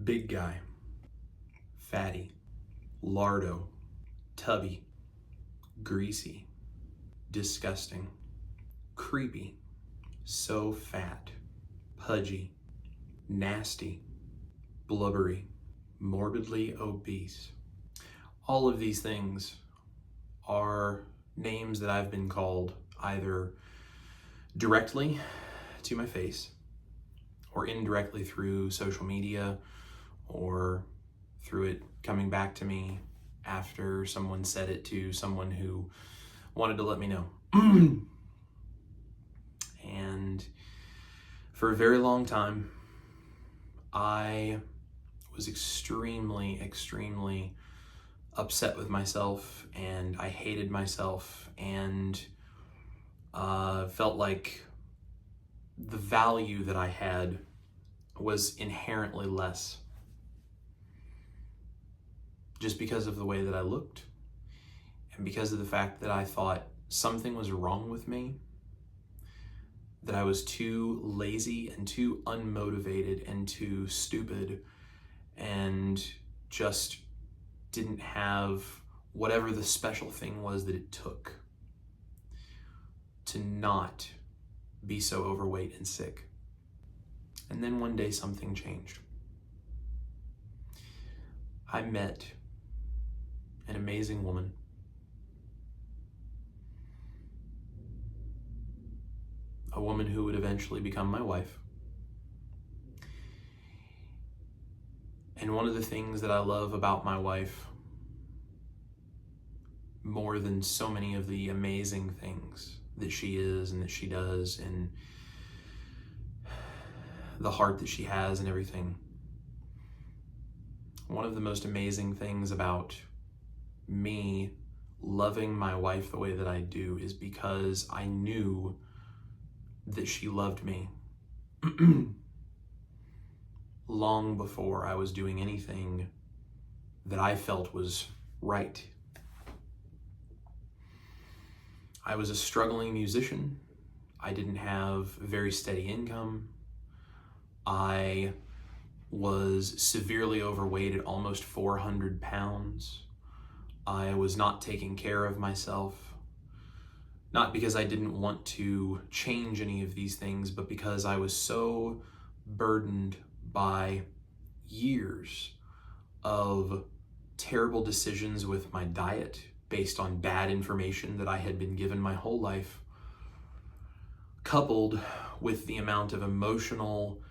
big guy, fatty, lardo, tubby, greasy, disgusting, creepy, so fat, pudgy, nasty, blubbery, morbidly obese. All of these things are names that I've been called either directly to my face or indirectly through social media or through it coming back to me after someone said it to someone who wanted to let me know. And for a very long time, I was extremely upset with myself, and I hated myself, and felt like the value that I had was inherently less just because of the way that I looked and because of the fact that I thought something was wrong with me, that I was too lazy and too unmotivated and too stupid and just didn't have whatever the special thing was that it took to not be so overweight and sick. And then one day something changed. I met an amazing woman. A woman who would eventually become my wife. And one of the things that I love about my wife, more than so many of the amazing things that she is and that she does and the heart that she has and everything, one of the most amazing things about me loving my wife the way that I do is because I knew that she loved me long before I was doing anything that I felt was right. I was a struggling musician. I didn't have very steady income. I was severely overweight at almost 400 pounds. I was not taking care of myself. Not because I didn't want to change any of these things, but because I was so burdened by years of terrible decisions with my diet based on bad information that I had been given my whole life, coupled with the amount of emotional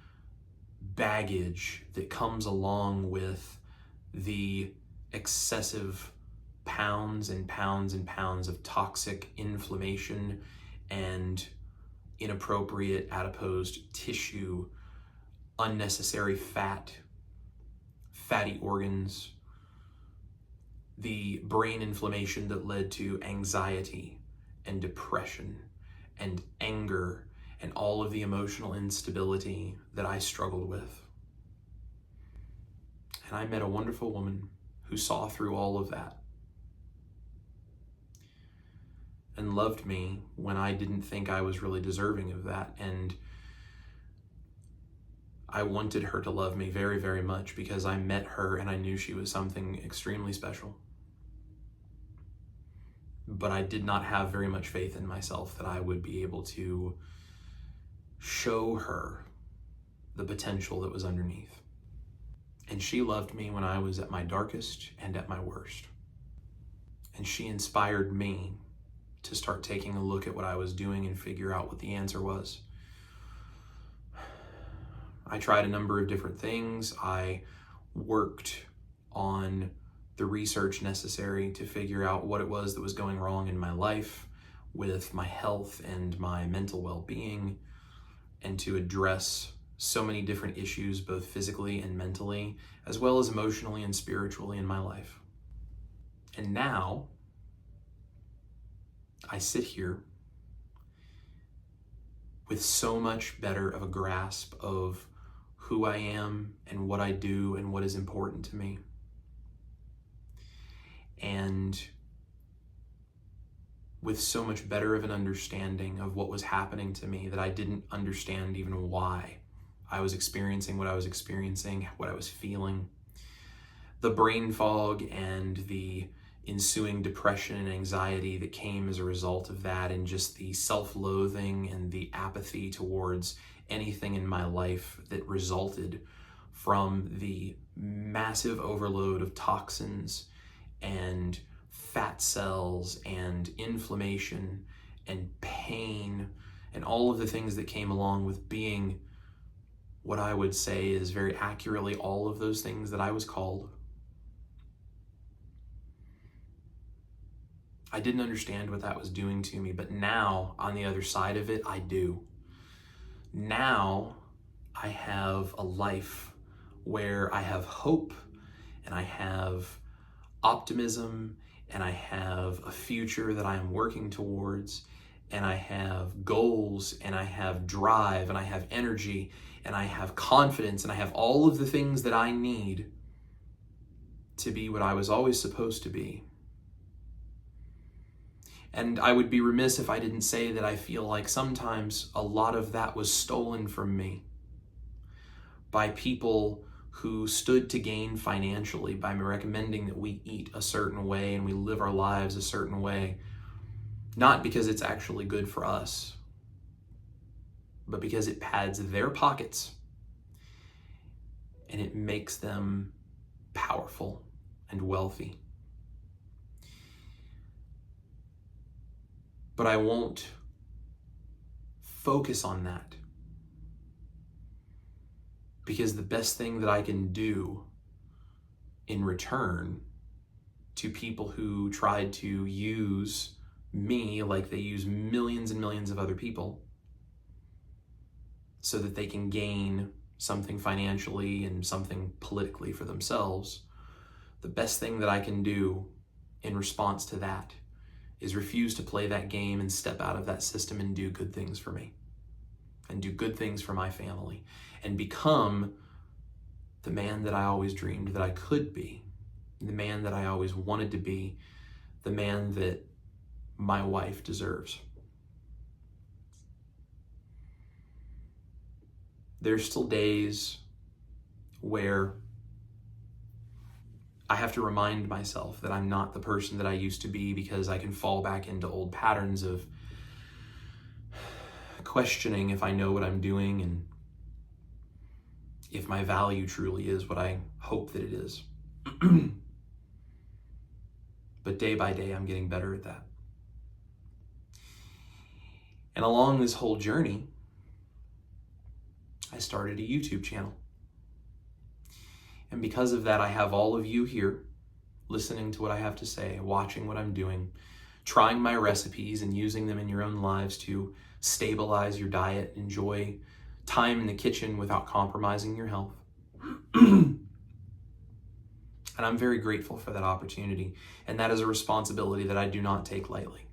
baggage that comes along with the excessive pounds and pounds and pounds of toxic inflammation and inappropriate adipose tissue, unnecessary fat, fatty organs, the brain inflammation that led to anxiety and depression and anger and all of the emotional instability that I struggled with. And I met a wonderful woman who saw through all of that and loved me when I didn't think I was really deserving of that. And I wanted her to love me very, very much because I met her and I knew she was something extremely special. But I did not have very much faith in myself that I would be able to show her the potential that was underneath. And she loved me when I was at my darkest and at my worst. And she inspired me to start taking a look at what I was doing and figure out what the answer was. I tried a number of different things. I worked on the research necessary to figure out what it was that was going wrong in my life with my health and my mental well-being, and to address so many different issues, both physically and mentally, as well as emotionally and spiritually in my life. And now I sit here with so much better of a grasp of who I am and what I do and what is important to me. And with so much better of an understanding of what was happening to me that I didn't understand even why I was experiencing what I was experiencing, what I was feeling. The brain fog and the ensuing depression and anxiety that came as a result of that, and just the self-loathing and the apathy towards anything in my life that resulted from the massive overload of toxins and fat cells and inflammation and pain and all of the things that came along with being what I would say is very accurately all of those things that I was called. I didn't understand what that was doing to me, but now on the other side of it, I do. Now I have a life where I have hope and I have optimism and I have a future that I am working towards, and I have goals and I have drive and I have energy and I have confidence and I have all of the things that I need to be what I was always supposed to be. And I would be remiss if I didn't say that I feel like sometimes a lot of that was stolen from me by people who stood to gain financially by me recommending that we eat a certain way and we live our lives a certain way, not because it's actually good for us, but because it pads their pockets and it makes them powerful and wealthy. But I won't focus on that, because the best thing that I can do in return to people who tried to use me like they use millions and millions of other people so that they can gain something financially and something politically for themselves, the best thing that I can do in response to that is refuse to play that game and step out of that system and do good things for me and do good things for my family and become the man that I always dreamed that I could be, the man that I always wanted to be, the man that my wife deserves. There's still days where I have to remind myself that I'm not the person that I used to be, because I can fall back into old patterns of questioning if I know what I'm doing and if my value truly is what I hope that it is. But day by day, I'm getting better at that. And along this whole journey, I started a YouTube channel. And because of that, I have all of you here listening to what I have to say, watching what I'm doing, trying my recipes and using them in your own lives to stabilize your diet, enjoy time in the kitchen without compromising your health. And I'm very grateful for that opportunity. And that is a responsibility that I do not take lightly.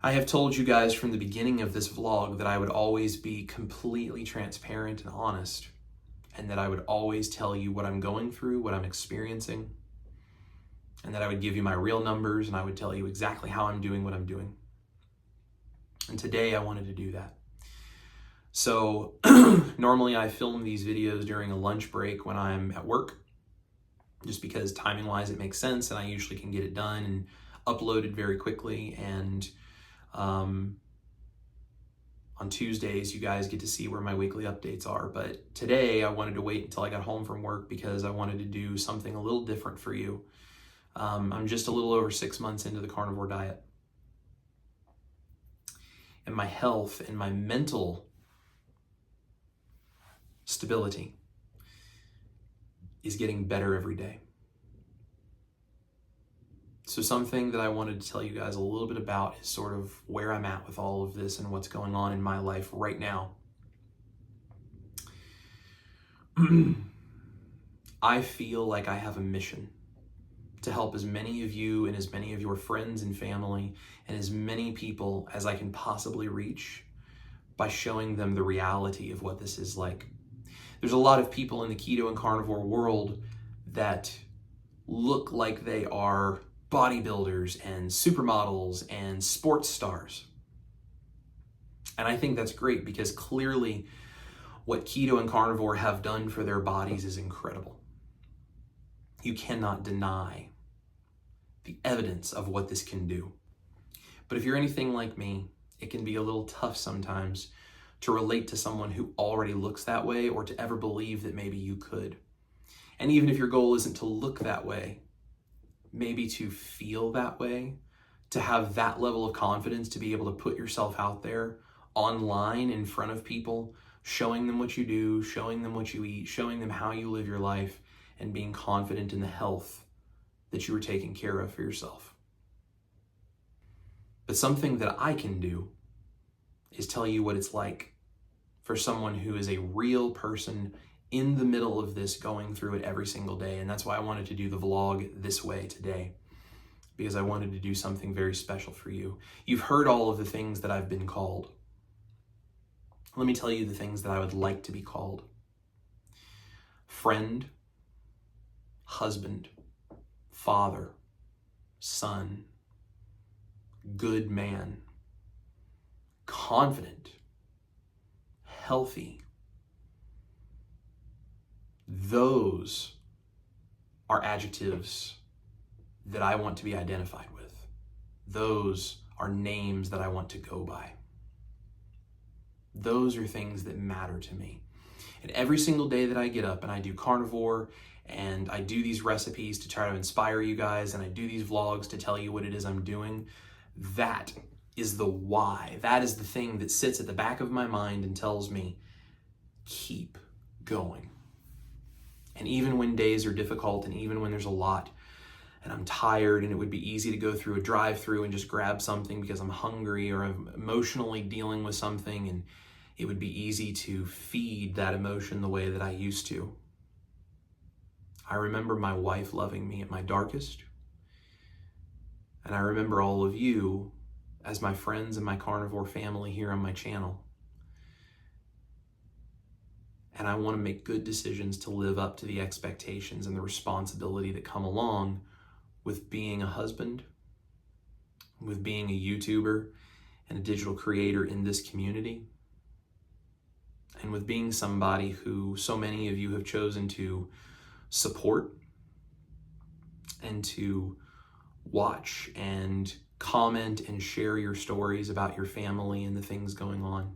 I have told you guys from the beginning of this vlog that I would always be completely transparent and honest, and that I would always tell you what I'm going through, what I'm experiencing, and that I would give you my real numbers and I would tell you exactly how I'm doing what I'm doing. And today I wanted to do that. So normally I film these videos during a lunch break when I'm at work, just because timing wise it makes sense and I usually can get it done and uploaded very quickly. And on Tuesdays, you guys get to see where my weekly updates are. But today I wanted to wait until I got home from work because I wanted to do something a little different for you. I'm just a little over 6 months into the carnivore diet. And my health and my mental stability is getting better every day. So something that I wanted to tell you guys a little bit about is sort of where I'm at with all of this and what's going on in my life right now. I feel like I have a mission to help as many of you and as many of your friends and family and as many people as I can possibly reach by showing them the reality of what this is like. There's a lot of people in the keto and carnivore world that look like they are bodybuilders and supermodels and sports stars. And I think that's great because clearly what keto and carnivore have done for their bodies is incredible. You cannot deny the evidence of what this can do. But if you're anything like me, it can be a little tough sometimes to relate to someone who already looks that way, or to ever believe that maybe you could. And even if your goal isn't to look that way, maybe to feel that way, to have that level of confidence, to be able to put yourself out there online in front of people, showing them what you do, showing them what you eat, showing them how you live your life, and being confident in the health that you are taking care of for yourself. But something that I can do is tell you what it's like for someone who is a real person in the middle of this, going through it every single day. And that's why I wanted to do the vlog this way today, because I wanted to do something very special for you. You've heard all of the things that I've been called. Let me tell you the things that I would like to be called. Friend, husband, father, son, good man, confident, healthy. Those are adjectives that I want to be identified with. Those are names that I want to go by. Those are things that matter to me. And every single day that I get up and I do carnivore, and I do these recipes to try to inspire you guys, and I do these vlogs to tell you what it is I'm doing, that is the why. That is the thing that sits at the back of my mind and tells me, keep going. And even when days are difficult, and even when there's a lot, and I'm tired, and it would be easy to go through a drive-through and just grab something because I'm hungry, or I'm emotionally dealing with something, and it would be easy to feed that emotion the way that I used to. I remember my wife loving me at my darkest, and I remember all of you as my friends and my carnivore family here on my channel. And I want to make good decisions to live up to the expectations and the responsibility that come along with being a husband, with being a YouTuber and a digital creator in this community, and with being somebody who so many of you have chosen to support and to watch and comment and share your stories about your family and the things going on.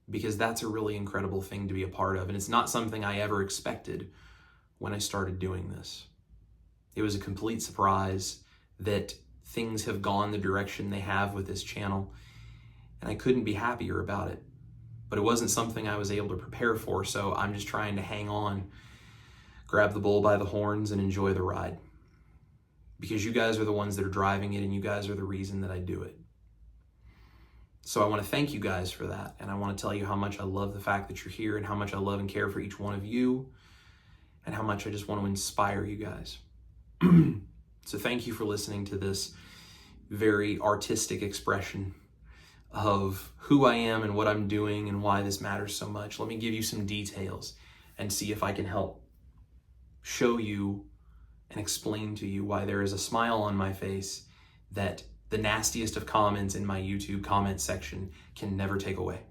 Because that's a really incredible thing to be a part of. And it's not something I ever expected when I started doing this. It was a complete surprise that things have gone the direction they have with this channel, and I couldn't be happier about it. But it wasn't something I was able to prepare for, so I'm just trying to hang on, grab the bull by the horns, and enjoy the ride. Because you guys are the ones that are driving it, and you guys are the reason that I do it. So I want to thank you guys for that, and I want to tell you how much I love the fact that you're here, and how much I love and care for each one of you, and how much I just want to inspire you guys. So thank you for listening to this very artistic expression of who I am and what I'm doing and why this matters so much. Let me give you some details and see if I can help show you and explain to you why there is a smile on my face that the nastiest of comments in my YouTube comment section can never take away.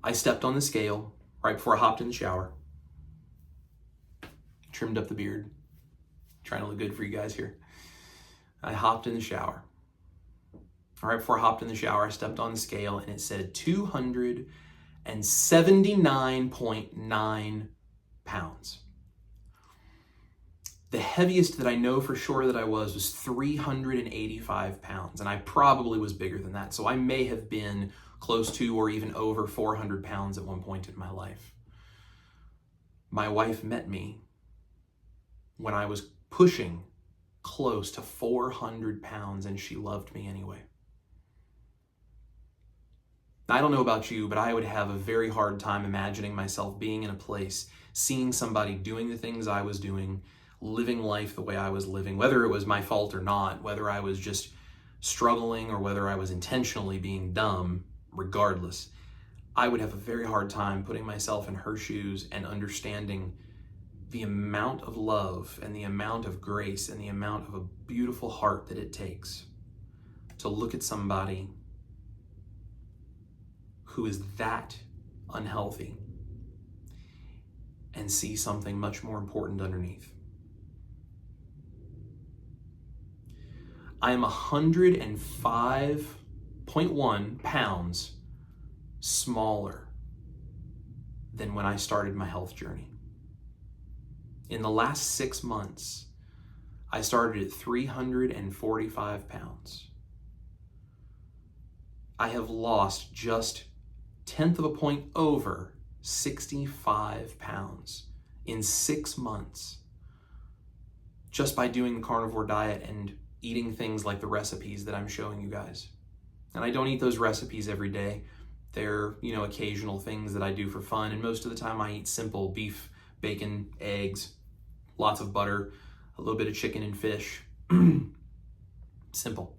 I stepped on the scale right before I hopped in the shower. Trimmed up the beard. Trying to look good for you guys here. I hopped in the shower. Right before I hopped in the shower, I stepped on the scale and it said 279.9 pounds. The heaviest that I know for sure that I was 385 pounds, and I probably was bigger than that. So I may have been close to or even over 400 pounds at one point in my life. My wife met me when I was pushing close to 400 pounds, and she loved me anyway. I don't know about you, but I would have a very hard time imagining myself being in a place, seeing somebody doing the things I was doing, living life the way I was living, whether it was my fault or not, whether I was just struggling or whether I was intentionally being dumb, regardless. I would have a very hard time putting myself in her shoes and understanding the amount of love and the amount of grace and the amount of a beautiful heart that it takes to look at somebody who is that unhealthy and see something much more important underneath. I am 105.1 pounds smaller than when I started my health journey. In the last 6 months, I started at 345 pounds. I have lost just 1/10 of a point over 65 pounds in 6 months just by doing the carnivore diet and eating things like the recipes that I'm showing you guys. And I don't eat those recipes every day. They're, occasional things that I do for fun. And most of the time I eat simple beef, bacon, eggs, lots of butter, a little bit of chicken and fish. Simple.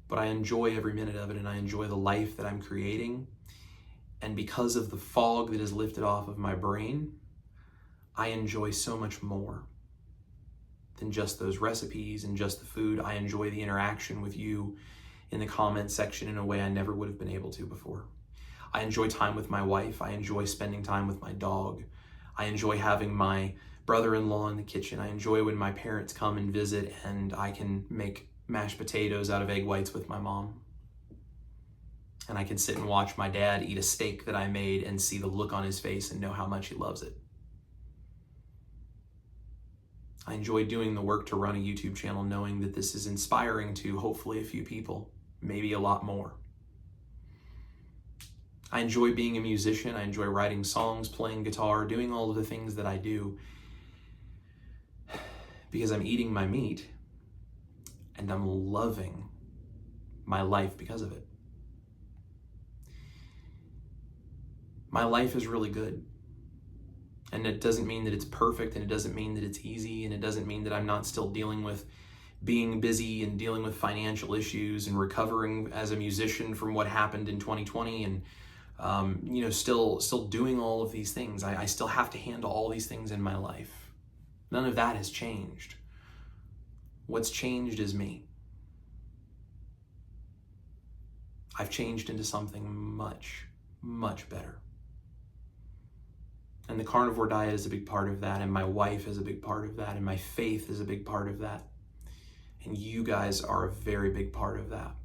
But I enjoy every minute of it, and I enjoy the life that I'm creating. And because of the fog that is lifted off of my brain, I enjoy so much more than just those recipes and just the food. I enjoy the interaction with you in the comment section in a way I never would have been able to before. I enjoy time with my wife. I enjoy spending time with my dog. I enjoy having my brother-in-law in the kitchen. I enjoy when my parents come and visit and I can make mashed potatoes out of egg whites with my mom. And I can sit and watch my dad eat a steak that I made and see the look on his face and know how much he loves it. I enjoy doing the work to run a YouTube channel knowing that this is inspiring to hopefully a few people, maybe a lot more. I enjoy being a musician. I enjoy writing songs, playing guitar, doing all of the things that I do because I'm eating my meat and I'm loving my life because of it. My life is really good. And it doesn't mean that it's perfect, and it doesn't mean that it's easy, and it doesn't mean that I'm not still dealing with being busy and dealing with financial issues and recovering as a musician from what happened in 2020 and still doing all of these things. I still have to handle all these things in my life. None of that has changed. What's changed is me. I've changed into something much, much better. And the carnivore diet is a big part of that, and my wife is a big part of that, and my faith is a big part of that. And you guys are a very big part of that.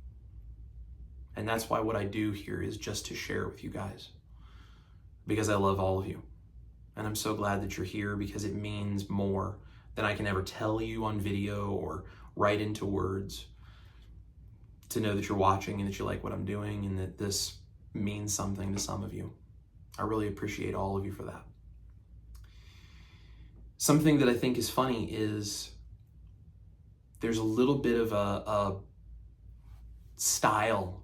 And that's why what I do here is just to share with you guys, because I love all of you. And I'm so glad that you're here because it means more than I can ever tell you on video or write into words, to know that you're watching and that you like what I'm doing and that this means something to some of you. I really appreciate all of you for that. Something that I think is funny is there's a little bit of a style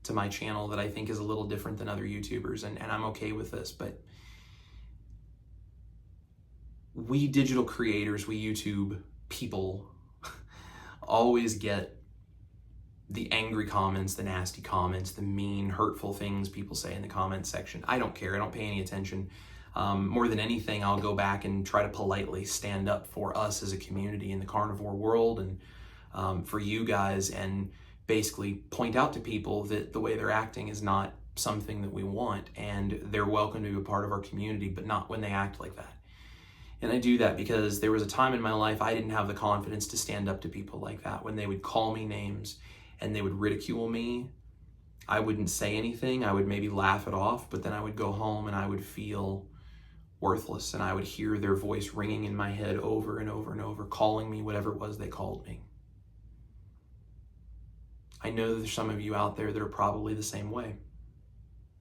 to my channel that I think is a little different than other YouTubers, and I'm okay with this, but we digital creators, we YouTube people always get the angry comments, the nasty comments, the mean, hurtful things people say in the comments section. I don't care. I don't pay any attention. More than anything, I'll go back and try to politely stand up for us as a community in the carnivore world and for you guys, and basically point out to people that the way they're acting is not something that we want, and they're welcome to be a part of our community, but not when they act like that. And I do that because there was a time in my life I didn't have the confidence to stand up to people like that. When they would call me names and they would ridicule me, I wouldn't say anything. I would maybe laugh it off, but then I would go home and I would feel worthless, and I would hear their voice ringing in my head over and over and over, calling me whatever it was they called me. I know that there's some of you out there that are probably the same way.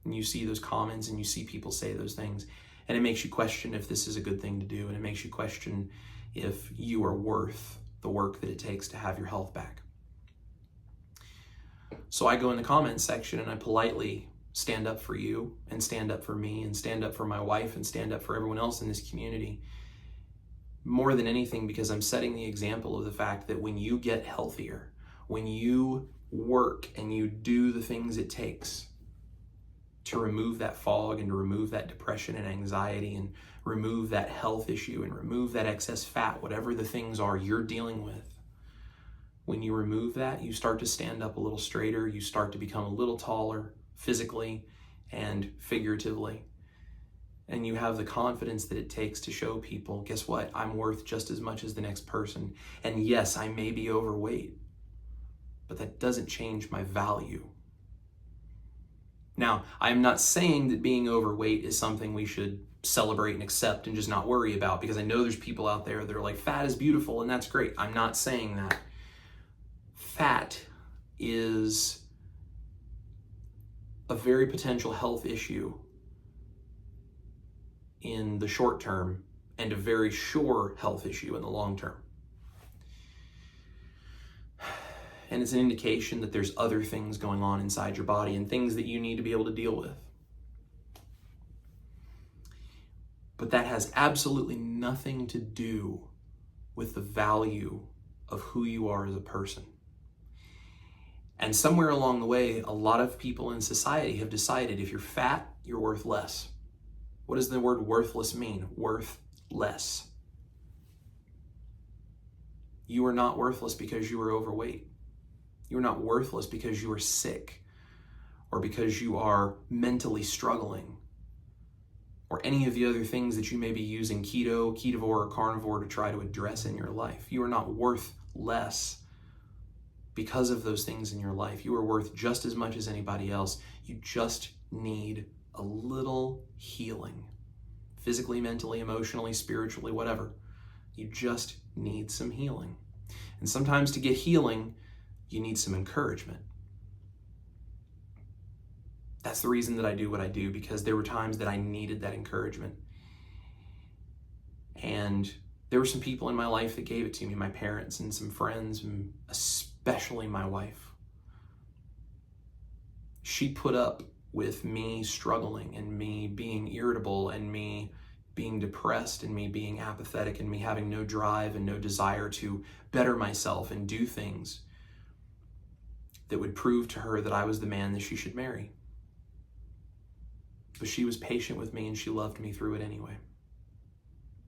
And you see those comments and you see people say those things, and it makes you question if this is a good thing to do, and it makes you question if you are worth the work that it takes to have your health back. So I go in the comments section and I politely stand up for you and stand up for me and stand up for my wife and stand up for everyone else in this community. More than anything, because I'm setting the example of the fact that when you get healthier, when you work and you do the things it takes to remove that fog and to remove that depression and anxiety and remove that health issue and remove that excess fat, whatever the things are you're dealing with, When you remove that, you start to stand up a little straighter, you start to become a little taller physically and figuratively. And you have the confidence that it takes to show people, guess what? I'm worth just as much as the next person. And yes, I may be overweight, but that doesn't change my value. Now, I'm not saying that being overweight is something we should celebrate and accept and just not worry about, because I know there's people out there that are like, fat is beautiful and that's great. I'm not saying that. Fat is a very potential health issue in the short term and a very sure health issue in the long term. And it's an indication that there's other things going on inside your body and things that you need to be able to deal with. But that has absolutely nothing to do with the value of who you are as a person. And somewhere along the way, a lot of people in society have decided if you're fat, you're worth less. What does the word worthless mean? Worth less. You are not worthless because you are overweight. You are not worthless because you are sick or because you are mentally struggling or any of the other things that you may be using keto, ketovore, or carnivore to try to address in your life. You are not worth less because of those things in your life. You are worth just as much as anybody else. You just need a little healing. Physically, mentally, emotionally, spiritually, whatever. You just need some healing. And sometimes to get healing, you need some encouragement. That's the reason that I do what I do, because there were times that I needed that encouragement. And there were some people in my life that gave it to me, my parents and some friends, and especially my wife. She put up with me struggling and me being irritable and me being depressed and me being apathetic and me having no drive and no desire to better myself and do things that would prove to her that I was the man that she should marry. But she was patient with me and she loved me through it anyway,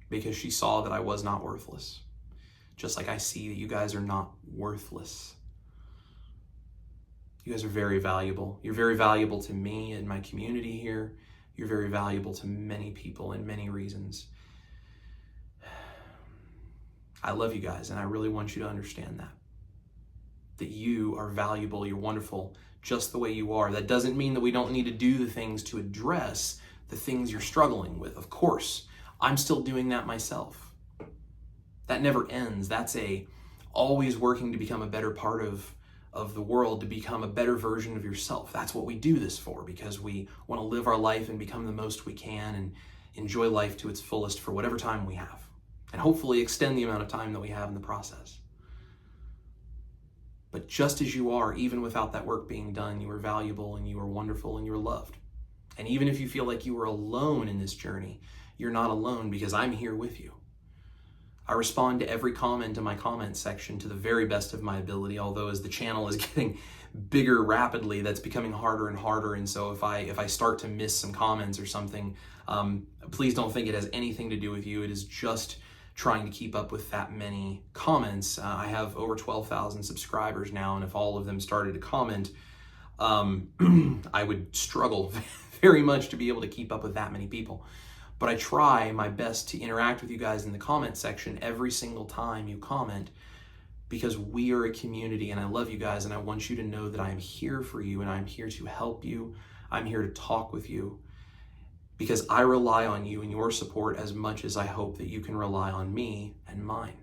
because she saw that I was not worthless. Just like I see that you guys are not worthless. You guys are very valuable. You're very valuable to me and my community here. You're very valuable to many people in many reasons. I love you guys, and I really want you to understand that you are valuable, you're wonderful, just the way you are. That doesn't mean that we don't need to do the things to address the things you're struggling with. Of course, I'm still doing that myself. That never ends. That's always working to become a better part of the world, to become a better version of yourself. That's what we do this for, because we want to live our life and become the most we can and enjoy life to its fullest for whatever time we have, and hopefully extend the amount of time that we have in the process. But just as you are, even without that work being done, you are valuable and you are wonderful and you are loved. And even if you feel like you are alone in this journey, you're not alone, because I'm here with you. I respond to every comment in my comment section to the very best of my ability, although as the channel is getting bigger rapidly, that's becoming harder and harder. And so if I start to miss some comments or something, please don't think it has anything to do with you. It is just trying to keep up with that many comments. I have over 12,000 subscribers now, and if all of them started to comment, I would struggle very much to be able to keep up with that many people. But I try my best to interact with you guys in the comment section every single time you comment, because we are a community and I love you guys, and I want you to know that I am here for you and I'm here to help you. I'm here to talk with you, because I rely on you and your support as much as I hope that you can rely on me and mine.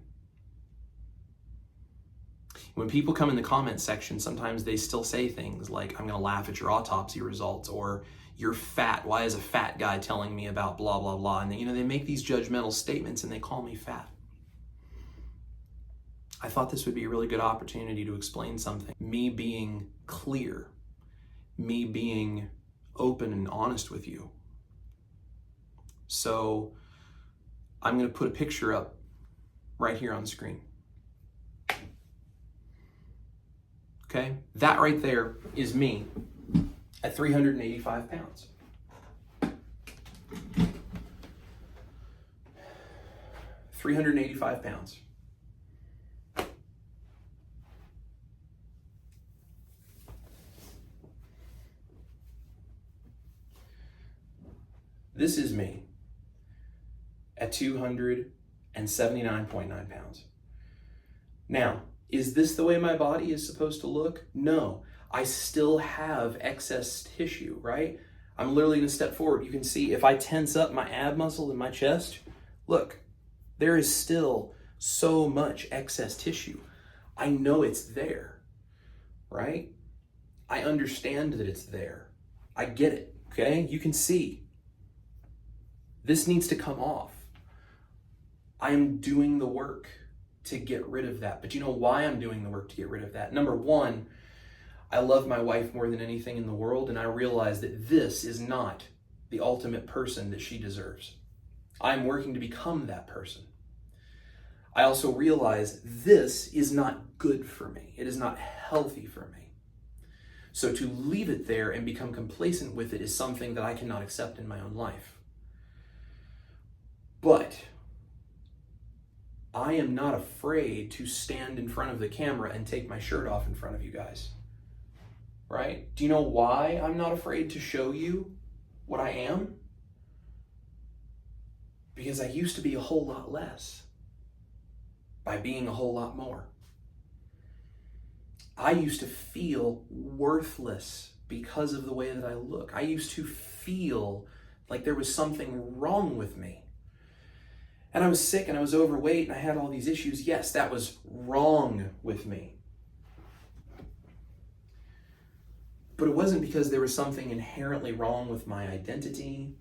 When people come in the comment section, sometimes they still say things like, I'm gonna laugh at your autopsy results, or you're fat. Why is a fat guy telling me about blah, blah, blah? And they make these judgmental statements and they call me fat. I thought this would be a really good opportunity to explain something. Me being clear, me being open and honest with you. So I'm gonna put a picture up right here on the screen. Okay, that right there is me at 385 pounds. £385. This is me at 279.9 pounds. Now, is this the way my body is supposed to look? No. I still have excess tissue, right? I'm literally gonna step forward. You can see if I tense up my ab muscle in my chest, look, there is still so much excess tissue. I know it's there, right? I understand that it's there. I get it, okay? You can see. This needs to come off. I am doing the work to get rid of that. But you know why I'm doing the work to get rid of that? Number one, I love my wife more than anything in the world, and I realize that this is not the ultimate person that she deserves. I'm working to become that person. I also realize this is not good for me. It is not healthy for me. So to leave it there and become complacent with it is something that I cannot accept in my own life. But I am not afraid to stand in front of the camera and take my shirt off in front of you guys. Right? Do you know why I'm not afraid to show you what I am? Because I used to be a whole lot less by being a whole lot more. I used to feel worthless because of the way that I look. I used to feel like there was something wrong with me. And I was sick and I was overweight and I had all these issues. Yes, that was wrong with me. But it wasn't because there was something inherently wrong with my identity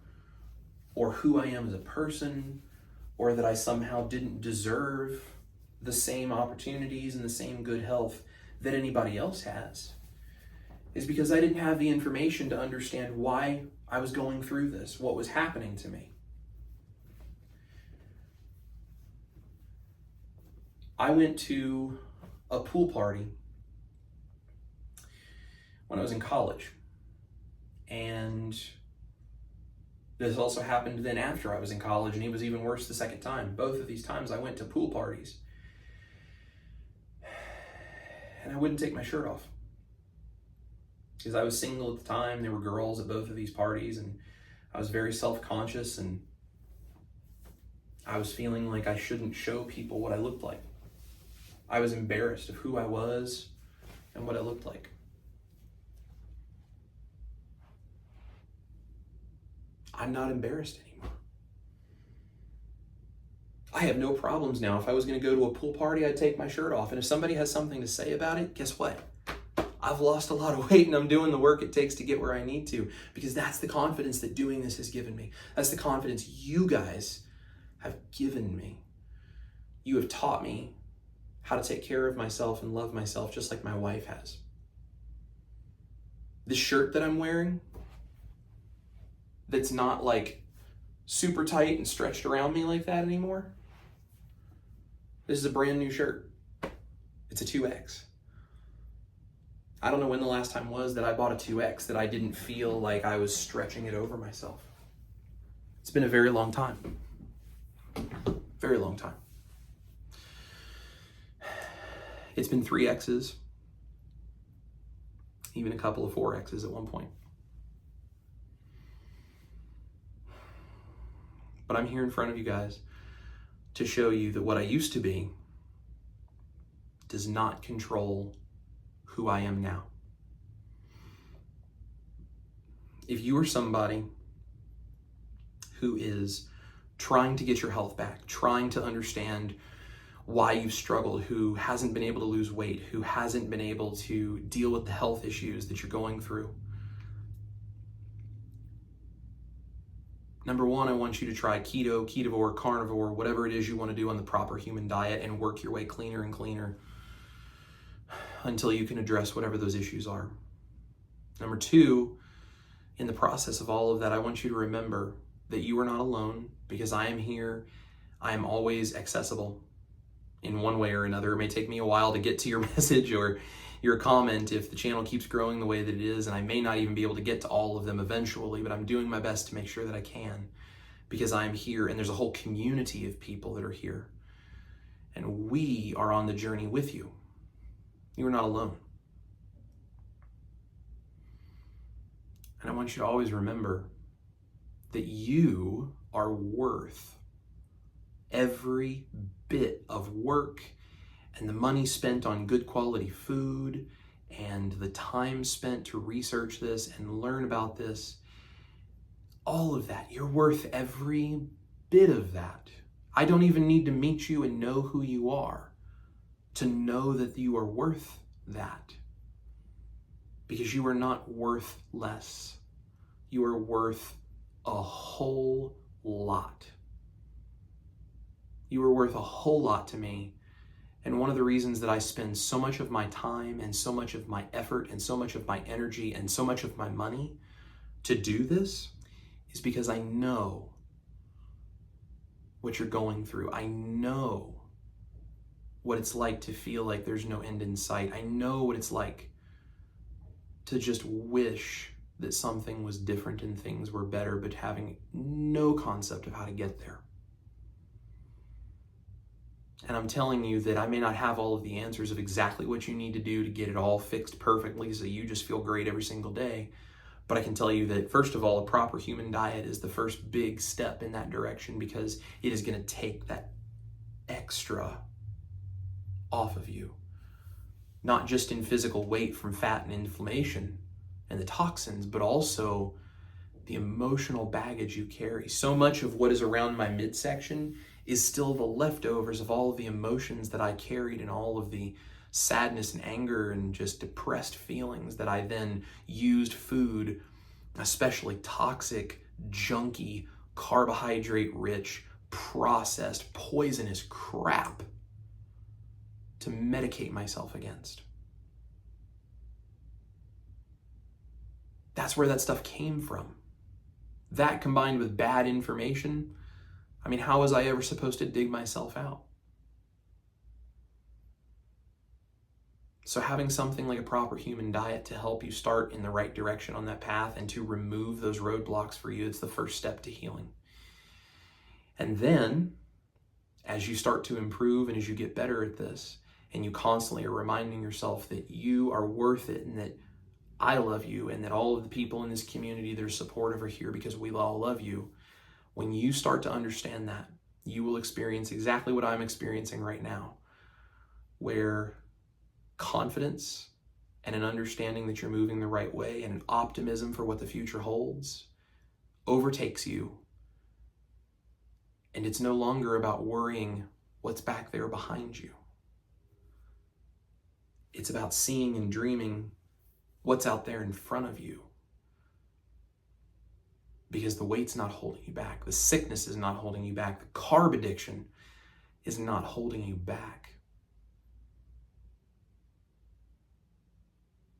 or who I am as a person, or that I somehow didn't deserve the same opportunities and the same good health that anybody else has. It's because I didn't have the information to understand why I was going through this, what was happening to me. I went to a pool party when I was in college. And this also happened then after I was in college, and it was even worse the second time. Both of these times I went to pool parties. And I wouldn't take my shirt off. Because I was single at the time. There were girls at both of these parties, and I was very self-conscious, and I was feeling like I shouldn't show people what I looked like. I was embarrassed of who I was and what I looked like. I'm not embarrassed anymore. I have no problems now. If I was going to go to a pool party, I'd take my shirt off. And if somebody has something to say about it, guess what? I've lost a lot of weight and I'm doing the work it takes to get where I need to, because that's the confidence that doing this has given me. That's the confidence you guys have given me. You have taught me how to take care of myself and love myself just like my wife has. This shirt that I'm wearing, that's not like super tight and stretched around me like that anymore. This is a brand new shirt. It's a 2X. I don't know when the last time was that I bought a 2X that I didn't feel like I was stretching it over myself. It's been a very long time. Very long time. It's been 3Xs, even a couple of 4Xs at one point. But I'm here in front of you guys to show you that what I used to be does not control who I am now. If you are somebody who is trying to get your health back, trying to understand why you've struggled, who hasn't been able to lose weight, who hasn't been able to deal with the health issues that you're going through, number one, I want you to try keto, ketovore, carnivore, whatever it is you want to do on the proper human diet, and work your way cleaner and cleaner until you can address whatever those issues are. Number two, in the process of all of that, I want you to remember that you are not alone, because I am here. I am always accessible in one way or another. It may take me a while to get to your message or your comment if the channel keeps growing the way that it is, and I may not even be able to get to all of them eventually, but I'm doing my best to make sure that I can, because I'm here and there's a whole community of people that are here, and we are on the journey with you. You are not alone. And I want you to always remember that you are worth every bit of work and the money spent on good quality food and the time spent to research this and learn about this. All of that. You're worth every bit of that. I don't even need to meet you and know who you are to know that you are worth that. Because you are not worth less. You are worth a whole lot. You are worth a whole lot to me. And one of the reasons that I spend so much of my time and so much of my effort and so much of my energy and so much of my money to do this is because I know what you're going through. I know what it's like to feel like there's no end in sight. I know what it's like to just wish that something was different and things were better, but having no concept of how to get there. And I'm telling you that I may not have all of the answers of exactly what you need to do to get it all fixed perfectly so you just feel great every single day. But I can tell you that, first of all, a proper human diet is the first big step in that direction, because it is going to take that extra off of you. Not just in physical weight from fat and inflammation and the toxins, but also the emotional baggage you carry. So much of what is around my midsection is still the leftovers of all of the emotions that I carried and all of the sadness and anger and just depressed feelings that I then used food, especially toxic, junky, carbohydrate-rich, processed, poisonous crap, to medicate myself against. That's where that stuff came from. That combined with bad information, I mean, how was I ever supposed to dig myself out? So having something like a proper human diet to help you start in the right direction on that path and to remove those roadblocks for you, it's the first step to healing. And then, as you start to improve and as you get better at this, and you constantly are reminding yourself that you are worth it and that I love you and that all of the people in this community that are supportive are here because we all love you, when you start to understand that, you will experience exactly what I'm experiencing right now, where confidence and an understanding that you're moving the right way and an optimism for what the future holds overtakes you. And it's no longer about worrying what's back there behind you. It's about seeing and dreaming what's out there in front of you. Because the weight's not holding you back. The sickness is not holding you back. The carb addiction is not holding you back.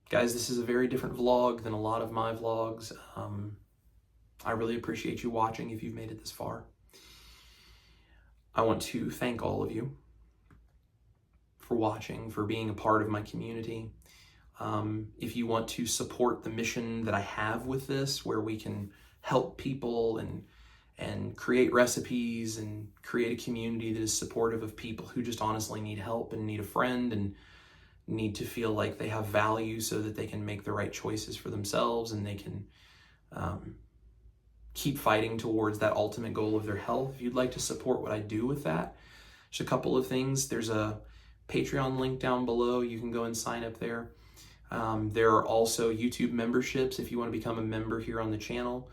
Guys, this is a very different vlog than a lot of my vlogs. I really appreciate you watching if you've made it this far. I want to thank all of you for watching, for being a part of my community. If you want to support the mission that I have with this, where we can help people and create recipes and create a community that is supportive of people who just honestly need help and need a friend and need to feel like they have value so that they can make the right choices for themselves and they can keep fighting towards that ultimate goal of their health. If you'd like to support what I do with that, there's a couple of things. There's a Patreon link down below. You can go and sign up there. There are also YouTube memberships if you want to become a member here on the channel.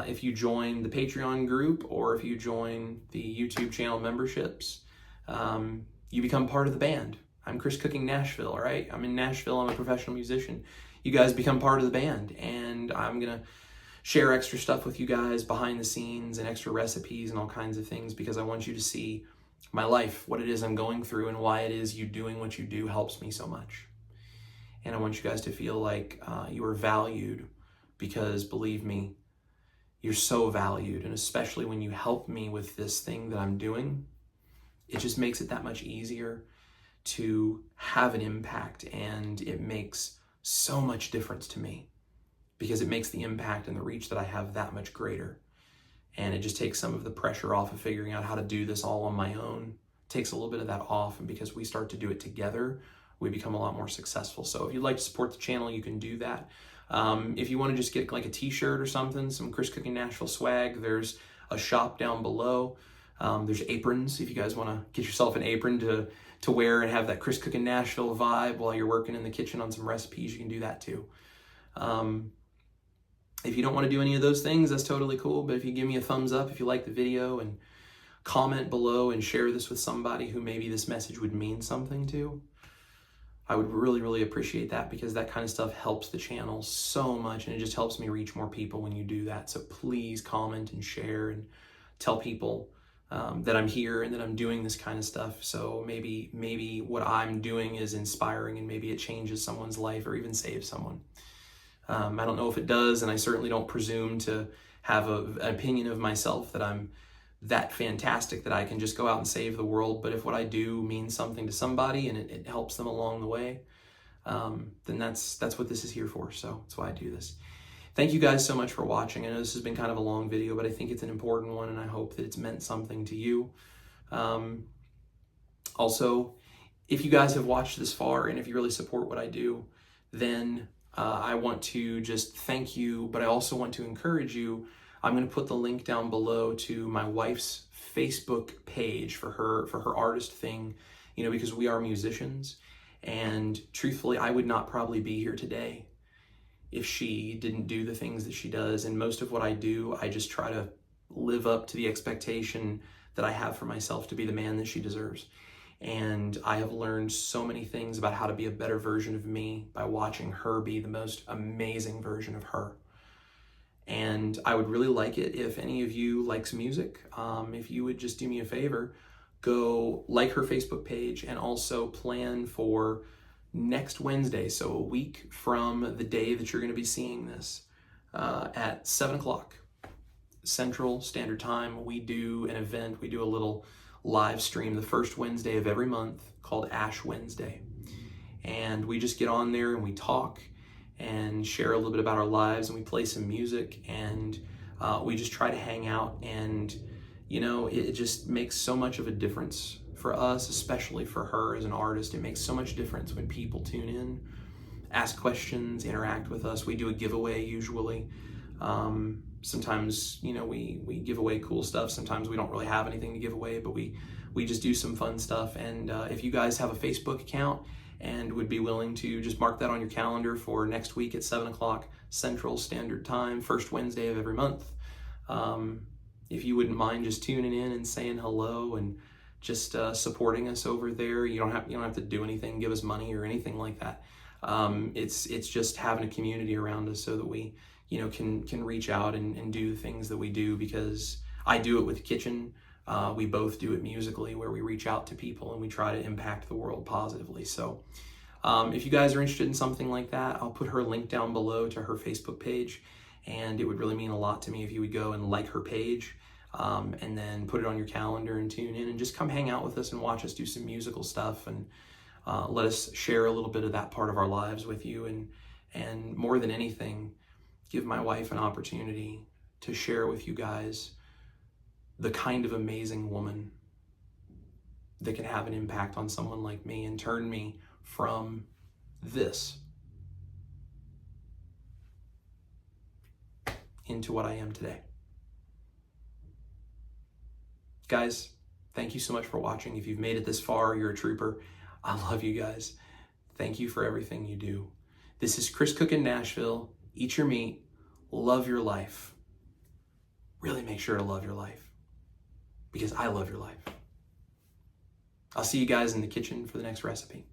If you join the Patreon group or if you join the YouTube channel memberships, you become part of the band. I'm Chris Cooking Nashville, all right? I'm in Nashville. I'm a professional musician. You guys become part of the band, and I'm going to share extra stuff with you guys behind the scenes and extra recipes and all kinds of things because I want you to see my life, what it is I'm going through, and why it is you doing what you do helps me so much. And I want you guys to feel like you are valued because, believe me, you're so valued. And especially when you help me with this thing that I'm doing, it just makes it that much easier to have an impact, and it makes so much difference to me because it makes the impact and the reach that I have that much greater. And it just takes some of the pressure off of figuring out how to do this all on my own. It takes a little bit of that off, and because we start to do it together, we become a lot more successful. So if you'd like to support the channel, you can do that. If you want to just get like a t-shirt or something, some Chris Cooking Nashville swag, there's a shop down below. There's aprons. If you guys want to get yourself an apron to wear and have that Chris Cooking Nashville vibe while you're working in the kitchen on some recipes, you can do that too. If you don't want to do any of those things, that's totally cool. But if you give me a thumbs up if you like the video, and comment below and share this with somebody who maybe this message would mean something to, I would really, really appreciate that, because that kind of stuff helps the channel so much, and it just helps me reach more people when you do that. So please comment and share and tell people that I'm here and that I'm doing this kind of stuff. So maybe what I'm doing is inspiring, and maybe it changes someone's life or even saves someone. I don't know if it does, and I certainly don't presume to have an opinion of myself that I'm that fantastic that I can just go out and save the world. But if what I do means something to somebody and it helps them along the way, then that's what this is here for. So that's why I do this. Thank you guys so much for watching. I know this has been kind of a long video, but I think it's an important one, and I hope that it's meant something to you. Also, if you guys have watched this far and if you really support what I do, then I want to just thank you, but I also want to encourage you. I'm going to put the link down below to my wife's Facebook page for her artist thing, because we are musicians, and truthfully, I would not probably be here today if she didn't do the things that she does. And most of what I do, I just try to live up to the expectation that I have for myself to be the man that she deserves. And I have learned so many things about how to be a better version of me by watching her be the most amazing version of her. And I would really like it if any of you likes music, if you would just do me a favor, go like her Facebook page, and also plan for next Wednesday, so a week from the day that you're going to be seeing this, at 7 o'clock Central Standard Time. We do an event, we do a little live stream the first Wednesday of every month called Ash Wednesday. And we just get on there and we talk and share a little bit about our lives, and we play some music, and we just try to hang out. And it just makes so much of a difference for us, especially for her as an artist. It makes so much difference when people tune in, ask questions, interact with us. We do a giveaway usually. Sometimes we give away cool stuff. Sometimes we don't really have anything to give away, but we just do some fun stuff. And if you guys have a Facebook account and would be willing to just mark that on your calendar for next week at 7 o'clock Central Standard Time, first Wednesday of every month, if you wouldn't mind just tuning in and saying hello and just supporting us over there. You don't have to do anything, give us money or anything like that. It's just having a community around us so that we can reach out and do the things that we do, because I do it with the kitchen. We both do it musically, where we reach out to people and we try to impact the world positively. So if you guys are interested in something like that, I'll put her link down below to her Facebook page, and it would really mean a lot to me if you would go and like her page, and then put it on your calendar and tune in and just come hang out with us and watch us do some musical stuff, and let us share a little bit of that part of our lives with you. And more than anything, give my wife an opportunity to share with you guys the kind of amazing woman that can have an impact on someone like me and turn me from this into what I am today. Guys, thank you so much for watching. If you've made it this far, you're a trooper. I love you guys. Thank you for everything you do. This is Chris Cooking Nashville. Eat your meat. Love your life. Really make sure to love your life, because I love your life. I'll see you guys in the kitchen for the next recipe.